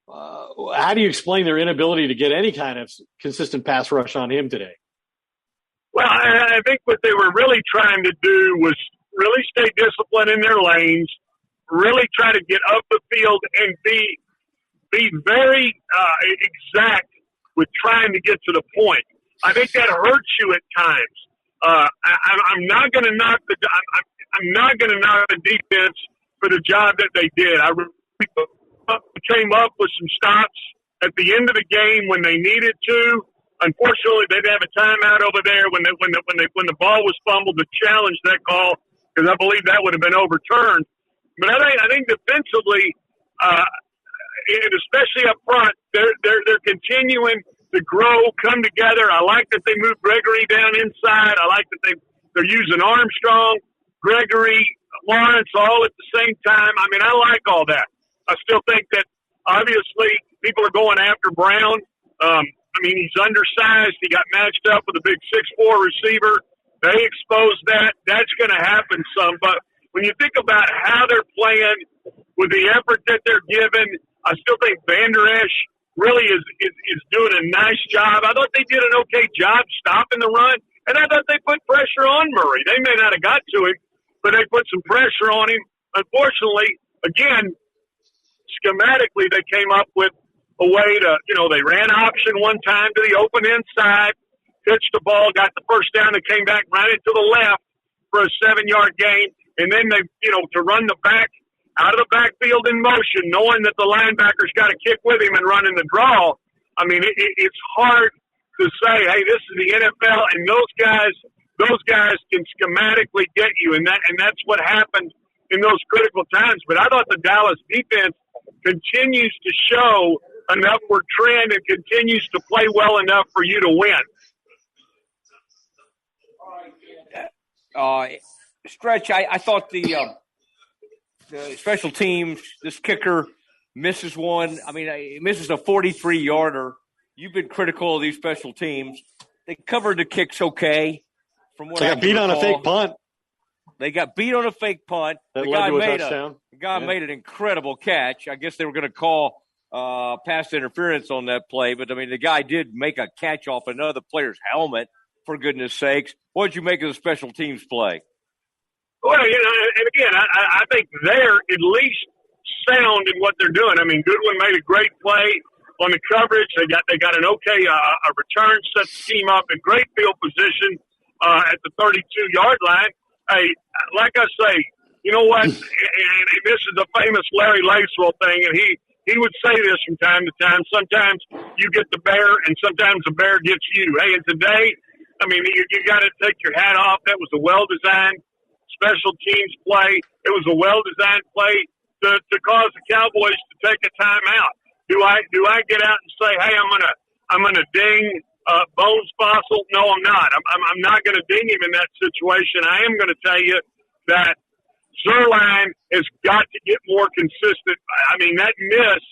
How do you explain their inability to get any kind of consistent pass rush on him today? Well, I think what they were really trying to do was really stay disciplined in their lanes, really try to get up the field and be very exact with trying to get to the point. I think that hurts you at times. I'm not going to knock the defense for the job that they did. I came up with some stops at the end of the game when they needed to. Unfortunately, they'd have a timeout over there when the ball was fumbled to challenge that call, because I believe that would have been overturned. But I think defensively, and especially up front, they're continuing to grow, come together. I like that they moved Gregory down inside. I like that they're using Armstrong, Gregory, Lawrence all at the same time. I mean, I like all that. I still think that obviously people are going after Brown. I mean, he's undersized. He got matched up with a big 6'4" receiver. They exposed that. That's going to happen some. But when you think about how they're playing with the effort that they're given, I still think Van Der Esch really is doing a nice job. I thought they did an okay job stopping the run. And I thought they put pressure on Murray. They may not have got to him, but they put some pressure on him. Unfortunately, again, schematically, they came up with a way to, they ran option one time to the open inside, pitched the ball, got the first down, and came back, ran it to the left for a 7-yard gain. And then they, to run the back out of the backfield in motion, knowing that the linebacker's got to kick with him and run in the draw. I mean, it's hard to say, hey, this is the NFL, and those guys can schematically get you, and that's what happened in those critical times. But I thought the Dallas defense continues to show an upward trend and continues to play well enough for you to win. Stretch, I thought the special teams, this kicker misses one. I mean, he misses a 43-yarder. You've been critical of these special teams. They covered the kicks okay. From what they got beat on a fake punt. They got beat on a fake punt. That led to a touchdown. The guy made an incredible catch. I guess they were going to call pass interference on that play, but, I mean, the guy did make a catch off another player's helmet, for goodness sakes. What did you make of the special teams play? Well, and again, I think they're at least sound in what they're doing. I mean, Goodwin made a great play on the coverage. They got an okay a return, set the team up in great field position at the 32-yard line. Hey, like I say, you know what? And this is a famous Larry Lacewell thing, and he would say this from time to time. Sometimes you get the bear, and sometimes the bear gets you. Hey, and today, I mean, you got to take your hat off. That was a well-designed special teams play. It was a well-designed play to cause the Cowboys to take a timeout. Do I get out and say, hey, I'm gonna ding Bones Fossil? No, I'm not. I'm not gonna ding him in that situation. I am gonna tell you that Zerline has got to get more consistent. I mean, that miss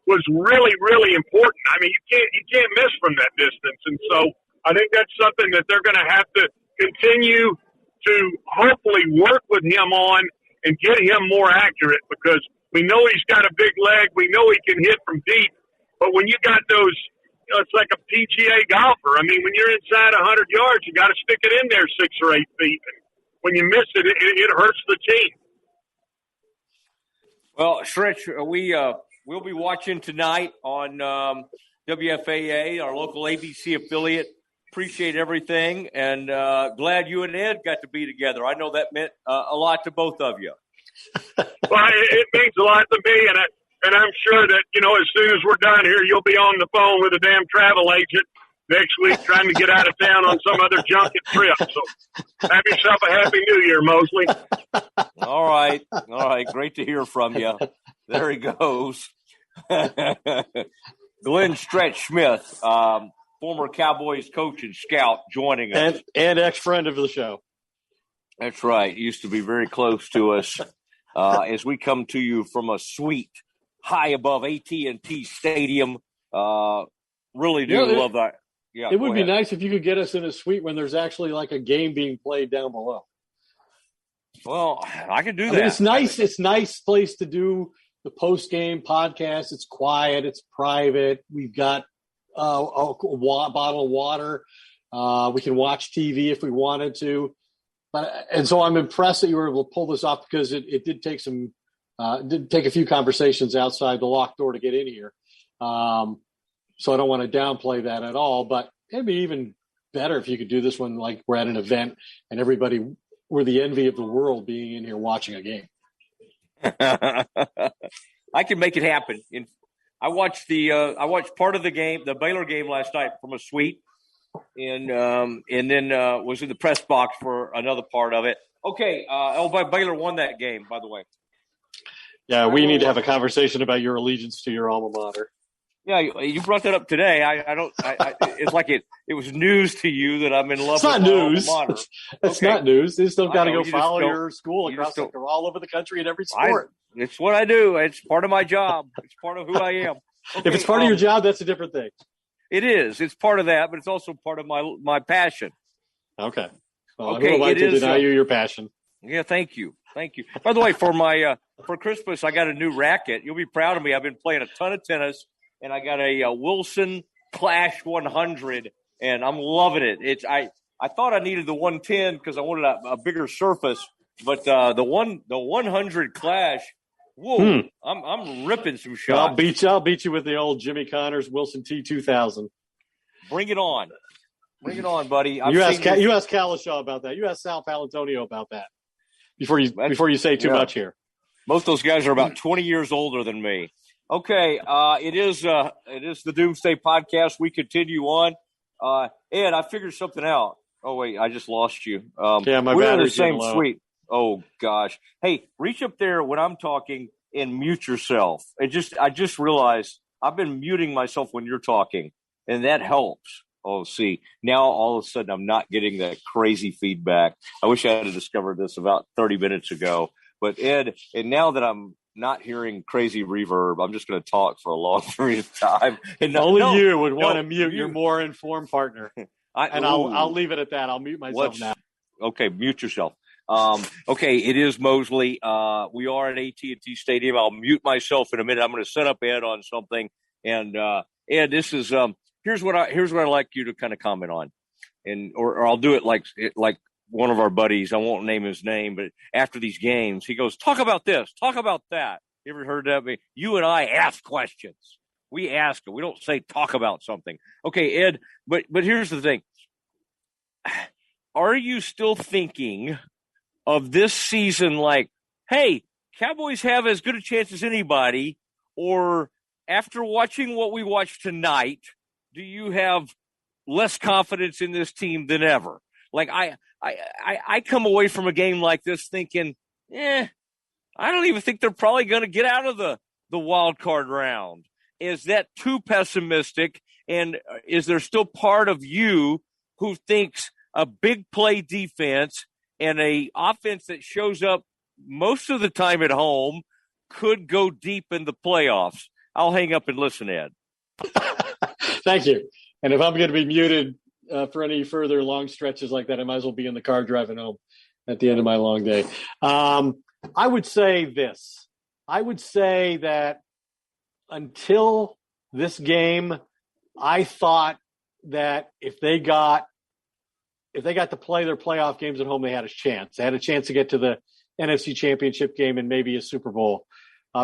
was really, really important. I mean, you can't miss from that distance, and so I think that's something that they're going to have to continue to hopefully work with him on and get him more accurate, because we know he's got a big leg. We know he can hit from deep. But when you got those, it's like a PGA golfer. I mean, when you're inside 100 yards, you got to stick it in there 6 or 8 feet. And when you miss it, it hurts the team. Well, Stretch, we'll be watching tonight on WFAA, our local ABC affiliate. Appreciate everything, and glad you and Ed got to be together. I know that meant a lot to both of you. Well, it means a lot to me, and I'm sure that, as soon as we're done here, you'll be on the phone with a damn travel agent next week trying to get out of town on some other junket trip. So have yourself a happy New Year, Mosley. All right. Great to hear from you. There he goes. Glenn Stretch Smith, former Cowboys coach and scout, joining us. And ex-friend of the show. That's right. Used to be very close to us as we come to you from a suite high above AT&T Stadium. Really do love that. Yeah, it would be nice if you could get us in a suite when there's actually like a game being played down below. Well, I could do that. I mean, it's nice. It's a nice place to do the post-game podcast. It's quiet. It's private. We've got a bottle of water. We can watch TV if we wanted to. And so I'm impressed that you were able to pull this off, because it did take a few conversations outside the locked door to get in here. So I don't want to downplay that at all, but it'd be even better if you could do this when, like, we're at an event and we're the envy of the world being in here watching a game. I can make it happen. I watched part of the game, the Baylor game last night, from a suite, and then was in the press box for another part of it. Okay, Baylor won that game, by the way. Yeah, we need to have a conversation about your allegiance to your alma mater. Yeah, you brought that up today. It's like it was news to you that I'm in love with my alma mater. It's not news. You still got to go follow your school all over the country in every sport. It's what I do. It's part of my job. It's part of who I am. Okay, if it's part of your job, that's a different thing. It is. It's part of that, but it's also part of my passion. Okay. Well, I would like to deny you your passion. Yeah, thank you. By the way, for Christmas, I got a new racket. You'll be proud of me. I've been playing a ton of tennis, and I got a Wilson Clash 100, and I'm loving it. I thought I needed the 110 because I wanted a bigger surface, but the 100 Clash. Whoa! I'm ripping some shots. I'll beat you with the old Jimmy Connors Wilson T2000. Bring it on. Bring it on, buddy. You ask Kalishaw about that. You ask Sal Palantonio about that before you say too much here. Most of those guys are about 20 years older than me. Okay, it is the Doomsday Podcast. We continue on. Ed, I figured something out. Oh wait, I just lost you. My we're in the battery's same low. suite. Oh gosh. Hey, reach up there when I'm talking and mute yourself. I just realized I've been muting myself when you're talking, and that helps. Oh, see, now all of a sudden I'm not getting that crazy feedback. I wish I had discovered this about 30 minutes ago. But Ed, and now that I'm not hearing crazy reverb, I'm just going to talk for a long period of time. And you would want to mute your more informed partner. I'll leave it at that. I'll mute myself now. Okay, mute yourself. Okay, it is Mosley. We are at AT&T Stadium. I'll mute myself in a minute. I'm going to set up Ed on something. And Ed, this is here's what I'd like you to kind of comment on, or I'll do it like one of our buddies. I won't name his name, but after these games, he goes, "Talk about this, talk about that." You ever heard that? You and I ask questions. We ask them. We don't say talk about something. Okay, Ed, but here's the thing. Are you still thinking of this season like, hey, Cowboys have as good a chance as anybody, or after watching what we watched tonight, do you have less confidence in this team than ever? Like I come away from a game like this thinking, I don't even think they're probably going to get out of the wild card round. Is that too pessimistic? And is there still part of you who thinks a big play defense and a offense that shows up most of the time at home could go deep in the playoffs? I'll hang up and listen, Ed. Thank you. And if I'm going to be muted for any further long stretches like that, I might as well be in the car driving home at the end of my long day. I would say this. I would say that until this game, I thought that if they got to play their playoff games at home, they had a chance. They had a chance to get to the NFC Championship game and maybe a Super Bowl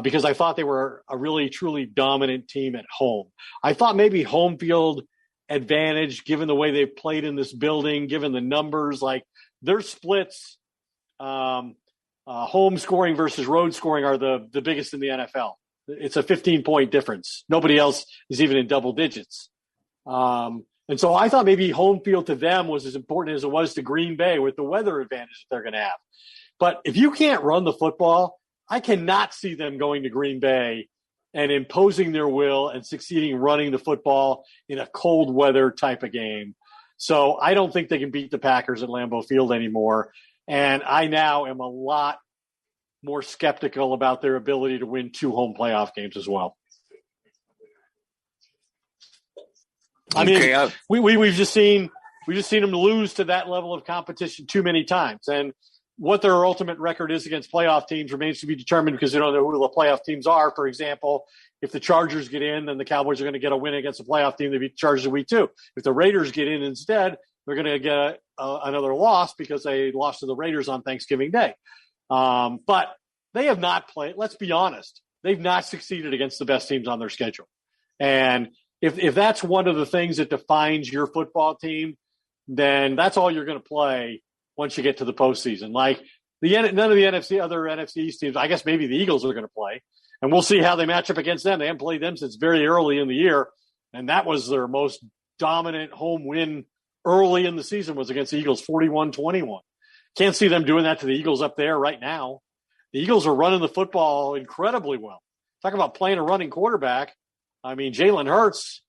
because I thought they were a really, truly dominant team at home. I thought maybe home field advantage, given the way they've played in this building, given the numbers, like their splits, home scoring versus road scoring are the biggest in the NFL. It's a 15-point difference. Nobody else is even in double digits. And so I thought maybe home field to them was as important as it was to Green Bay with the weather advantage that they're going to have. But if you can't run the football, I cannot see them going to Green Bay and imposing their will and succeeding running the football in a cold weather type of game. So I don't think they can beat the Packers at Lambeau Field anymore. And I now am a lot more skeptical about their ability to win 2 home playoff games as well. I mean, we've just seen them lose to that level of competition too many times. And what their ultimate record is against playoff teams remains to be determined because they don't know who the playoff teams are. For example, if the Chargers get in, then the Cowboys are going to get a win against a playoff team. They beat the Chargers in week 2. If the Raiders get in instead, they're going to get another loss because they lost to the Raiders on Thanksgiving Day. But they have not played. Let's be honest. They've not succeeded against the best teams on their schedule. And if that's one of the things that defines your football team, then that's all you're going to play once you get to the postseason. Like none of the other NFC East teams, I guess maybe the Eagles are going to play, and we'll see how they match up against them. They haven't played them since very early in the year, and that was their most dominant home win early in the season was against the Eagles, 41-21. Can't see them doing that to the Eagles up there right now. The Eagles are running the football incredibly well. Talk about playing a running quarterback. I mean, Jalen Hurts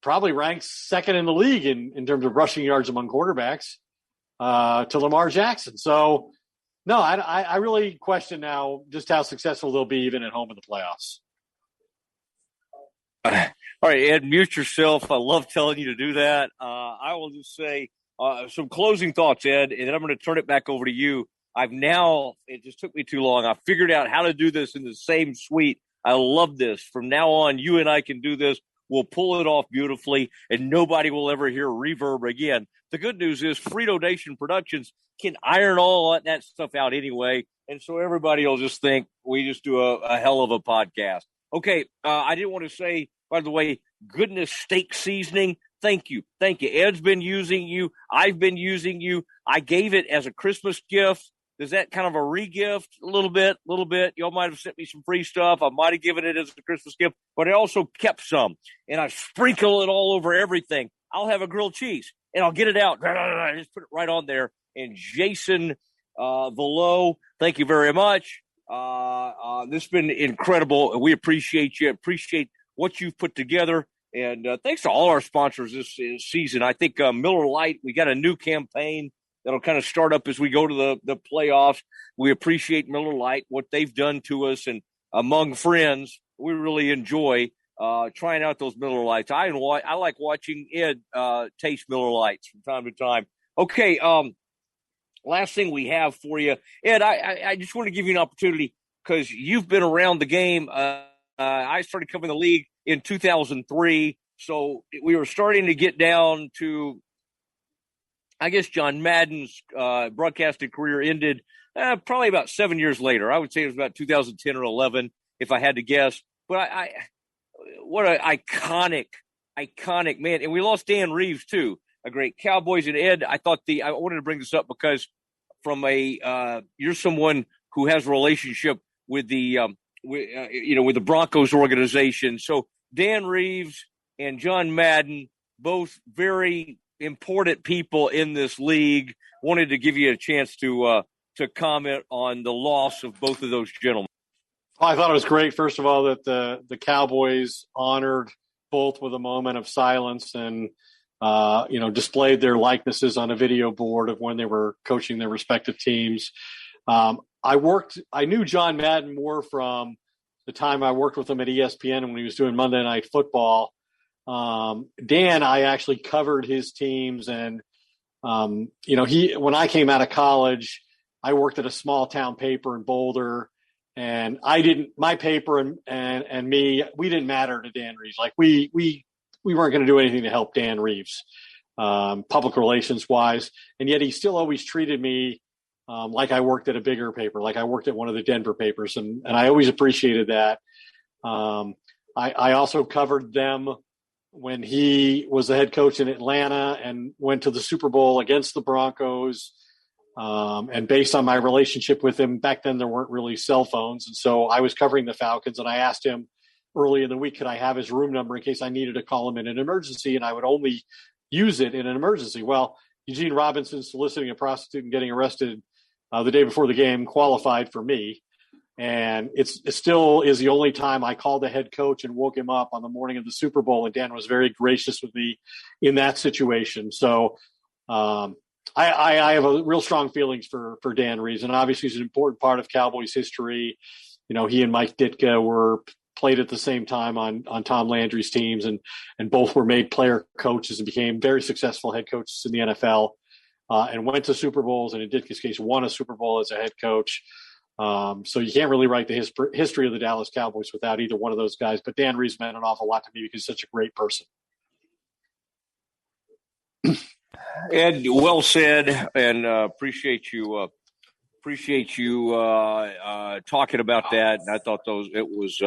probably ranks second in the league in terms of rushing yards among quarterbacks to Lamar Jackson. So, no, I really question now just how successful they'll be even at home in the playoffs. All right, Ed, mute yourself. I love telling you to do that. I will just say some closing thoughts, Ed, and then I'm going to turn it back over to you. It just took me too long. I figured out how to do this in the same suite. I love this. From now on, you and I can do this We'll pull it off beautifully, and nobody will ever hear reverb again. The good news is Frito Nation Productions can iron all that stuff out anyway, and so everybody will just think we just do a hell of a podcast. Okay, I didn't want to say, by the way, goodness steak seasoning, thank you. Ed's been using you. I've been using you. I gave it as a Christmas gift. Is that kind of a re-gift? A little bit. Y'all might have sent me some free stuff. I might have given it as a Christmas gift, but I also kept some, and I sprinkle it all over everything. I'll have a grilled cheese, and I'll get it out. I just put it right on there. And Jason Velo, thank you very much. This has been incredible. We appreciate you. Appreciate what you've put together. And thanks to all our sponsors this season. I think Miller Lite, we got a new campaign that'll kind of start up as we go to the playoffs. We appreciate Miller Lite, what they've done to us. And among friends, we really enjoy trying out those Miller Lites. I like watching Ed taste Miller Lites from time to time. Okay, last thing we have for you. Ed, I just want to give you an opportunity because you've been around the game. I started covering the league in 2003, so we were starting to get down to, I guess, John Madden's broadcasting career ended probably about 7 years later. I would say it was about 2010 or 11, if I had to guess. But what an iconic man. And we lost Dan Reeves, too, a great Cowboys. And Ed, I wanted to bring this up because you're someone who has a relationship with the Broncos organization. So Dan Reeves and John Madden, both very important people in this league, wanted to give you a chance to comment on the loss of both of those gentlemen. I thought it was great, first of all, that the Cowboys honored both with a moment of silence and displayed their likenesses on a video board of when they were coaching their respective teams. I knew John Madden more from the time I worked with him at ESPN when he was doing Monday Night Football. Dan, I actually covered his teams, and when I came out of college, I worked at a small town paper in Boulder, and my paper and me, we didn't matter to Dan Reeves. Like we weren't going to do anything to help Dan Reeves, public relations wise, and yet he still always treated me like I worked at a bigger paper, like I worked at one of the Denver papers, and I always appreciated that. I also covered them when he was the head coach in Atlanta and went to the Super Bowl against the Broncos. And based on my relationship with him, back then there weren't really cell phones. And so I was covering the Falcons, and I asked him early in the week, could I have his room number in case I needed to call him in an emergency, and I would only use it in an emergency. Well, Eugene Robinson soliciting a prostitute and getting arrested the day before the game qualified for me. And it still is the only time I called the head coach and woke him up on the morning of the Super Bowl. And Dan was very gracious with me in that situation. So I have a real strong feelings for Dan Reeves. And obviously he's an important part of Cowboys history. He and Mike Ditka played at the same time on Tom Landry's teams, and both were made player coaches and became very successful head coaches in the NFL, and went to Super Bowls, and in Ditka's case, won a Super Bowl as a head coach. So you can't really write the history of the Dallas Cowboys without either one of those guys. But Dan Reeves meant an awful lot to me because he's such a great person. Ed, well said, and appreciate you talking about that. And I thought it was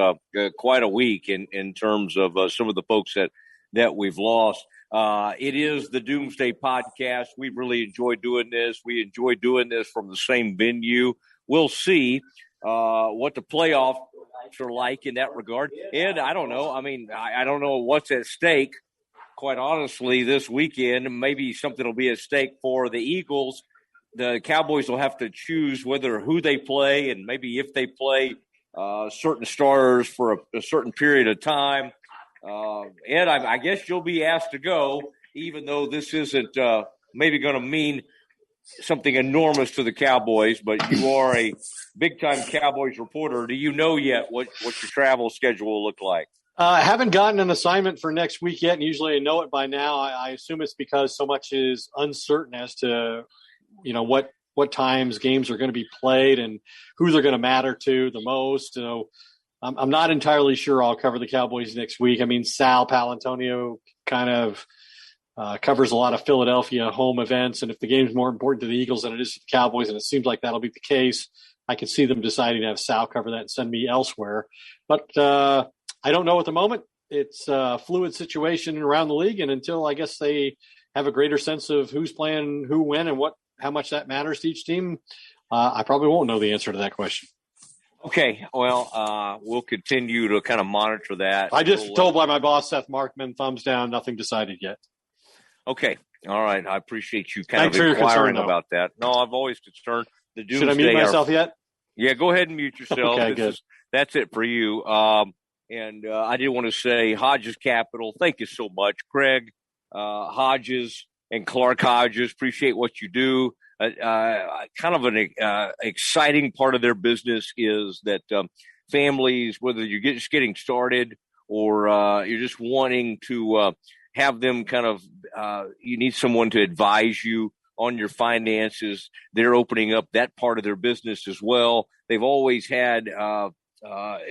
quite a week in terms of some of the folks that we've lost. It is the Doomsday Podcast. We've really enjoyed doing this. We enjoy doing this from the same venue. We'll see what the playoffs are like in that regard. Ed, I don't know. I mean, I don't know what's at stake, quite honestly, this weekend. Maybe something will be at stake for the Eagles. The Cowboys will have to choose who they play, and maybe if they play certain starters for a certain period of time. Ed, I guess you'll be asked to go, even though this isn't maybe going to mean something enormous to the Cowboys, but you are a big-time Cowboys reporter. Do you know yet what your travel schedule will look like? I haven't gotten an assignment for next week yet, and usually I know it by now. I assume it's because so much is uncertain as to, what times games are going to be played and who they're going to matter to the most. I'm not entirely sure I'll cover the Cowboys next week. I mean, Sal Palantonio kind of covers a lot of Philadelphia home events, and if the game's more important to the Eagles than it is to the Cowboys, and it seems like that'll be the case, I could see them deciding to have Sal cover that and send me elsewhere. But I don't know at the moment. It's a fluid situation around the league, and until I guess they have a greater sense of who's playing who when and how much that matters to each team, I probably won't know the answer to that question. Okay, well, we'll continue to kind of monitor that. I just told by my boss, Seth Markman, thumbs down, nothing decided yet. Okay, all right. I appreciate you kind Thanks of inquiring concern, about that. No, I'm always concerned. The Doomsday. Should I mute myself yet? Yeah, go ahead and mute yourself. Okay, good. That's it for you. And I did want to say, Hodges Capital, thank you so much. Craig Hodges and Clark Hodges, appreciate what you do. Kind of an exciting part of their business is that families, whether you're just getting started or you're just wanting to have them kind of, you need someone to advise you on your finances. They're opening up that part of their business as well. They've always had an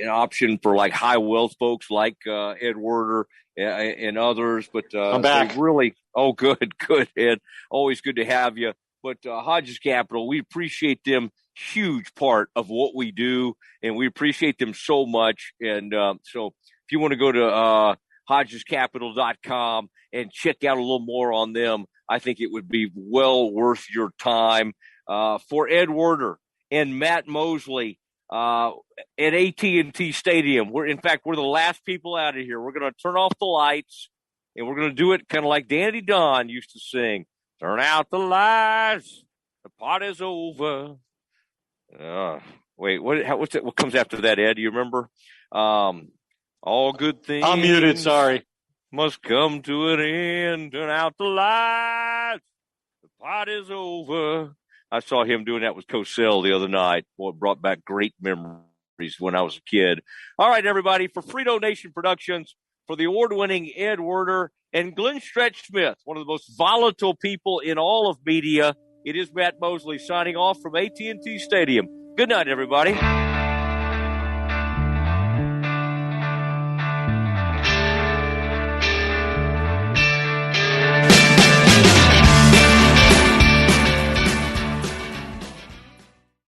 option for like high wealth folks like Ed Werder and others, but I'm back. Really, good, Ed. Always good to have you. But Hodges Capital, we appreciate them, huge part of what we do, and we appreciate them so much. And so if you want to go to HodgesCapital.com and check out a little more on them, I think it would be well worth your time. For Ed Werder and Matt Mosley at AT&T Stadium, we're the last people out of here. We're going to turn off the lights, and we're going to do it kind of like Danny Don used to sing. Turn out the lights. The party's over. Wait, what's that? What comes after that, Ed? Do you remember? All good things. I'm muted. Sorry. Must come to an end. Turn out the lights. The party's over. I saw him doing that with Cosell the other night. Boy, it brought back great memories when I was a kid. All right, everybody, for Frito Nation Productions, for the award-winning Ed Werder and Glenn Stretch Smith, one of the most volatile people in all of media, it is Matt Mosley signing off from AT&T Stadium. Good night, everybody.